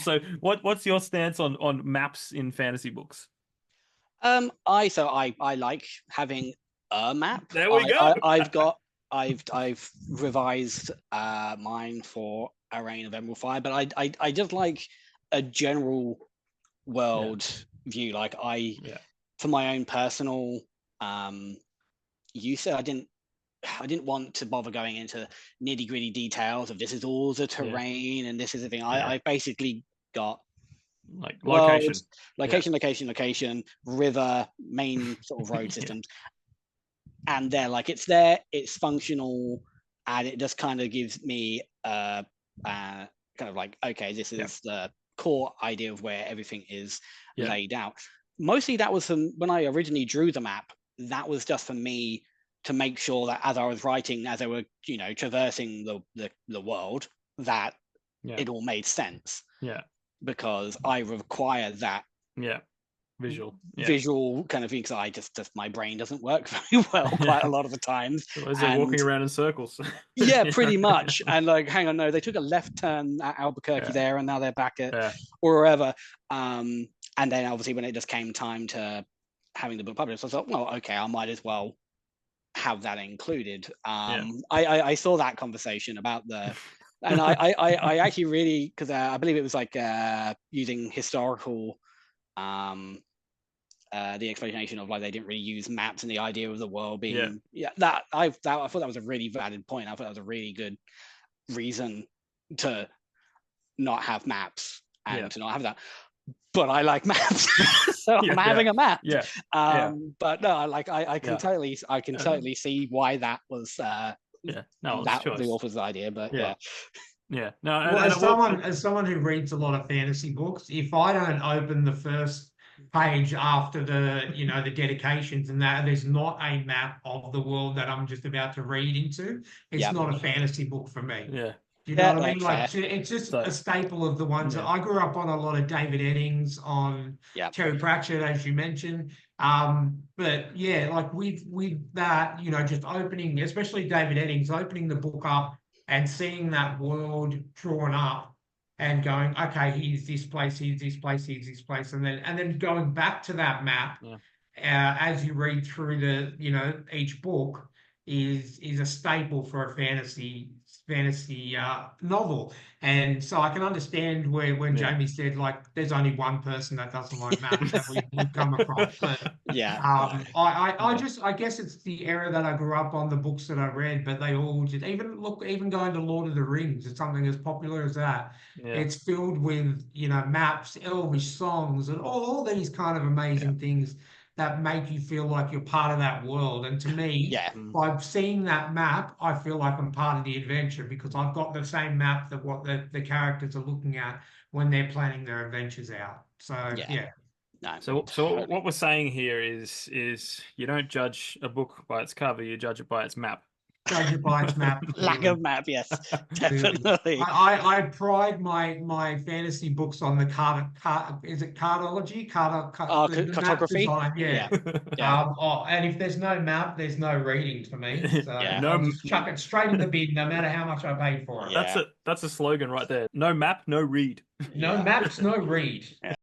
So what's your stance on maps in fantasy books? I like having a map. There we go. I've revised mine for a Reign of Emerald Fire, but I just like a general Yeah, world view. Like yeah, for my own personal use, I didn't want to bother going into nitty gritty details of this is all the yeah, terrain and this is the thing. yeah. I basically got Like world, location. Yeah, location, river, main sort of road yeah, systems, and they're like it's there, it's functional, and it just kind of gives me kind of like okay, this yeah, is the core idea of where everything is yeah, laid out. Mostly that was from when I originally drew the map. That was just for me to make sure that as I was writing, as I were traversing the world, that yeah, it all made sense yeah, because I require that yeah. Visual. Yeah. visual kind of thing because I just my brain doesn't work very well quite a lot of the times. Otherwise they're walking And around in circles. yeah, Yeah. pretty much. And like, hang on, no, they took a left turn at Albuquerque Yeah. there, and now they're back at Yeah. or wherever. And then obviously when it just came time to having the book published, I thought, well, okay, I might as well have that included. Yeah. I saw that conversation about the, and I actually really because I believe it was like using historical the explanation of like they didn't really use maps and the idea of the world Yeah. being I thought that was a really valid point. I thought that was a really good reason to not have maps Yeah. and to not have that. But I like maps, so I'm Yeah. having a map. Yeah. Yeah. But no, I can Yeah. totally see why that was Yeah. No, it's that the choice. author's idea. But Yeah. yeah, Yeah. No, Well, and as it will. someone who reads a lot of fantasy books, if I don't open the first page after the dedications and that, there's not a map of the world that I'm just about to read into, it's yeah, not a fantasy book for me. Yeah. Do you know yeah, what I no, mean? fair. Like it's just So a staple of the ones that yeah. I grew up on a lot of David Eddings, on Yeah, Terry Pratchett, as you mentioned. But yeah, like with that, just opening, especially David Eddings, opening the book up and seeing that world drawn up and going, okay, here's this place, here's this place, here's this place, and then going back to that map Yeah. as you read through each book is a staple for a fantasy novel. And so I can understand where when Yeah. Jamie said like there's only one person that doesn't like maps that we've come across. But yeah, no, I guess it's the era that I grew up on, the books that I read, but they all just even going to Lord of the Rings, it's something as popular as that. Yeah. It's filled with, maps, Elvish songs, and all these kind of Yeah. amazing things that make you feel like you're part of that world. And to me, yeah, Mm. by seeing that map, I feel like I'm part of the adventure because I've got the same map that what the characters are looking at when they're planning their adventures out. So yeah, yeah. no, So totally. what we're saying here is you don't judge a book by its cover, you judge it by its map. Judge it by its map, Lack clearly. of map, yes, Clearly. definitely. I pride my fantasy books on the is it cardology? The map Cartography, design, yeah, yeah. yeah, And if there's no map, there's no reading for me. So yeah, I'll No, just chuck it straight in the bin, no matter how much I pay for it. that's yeah, a slogan right there. No map, no read. No yeah. maps, no read. Yeah.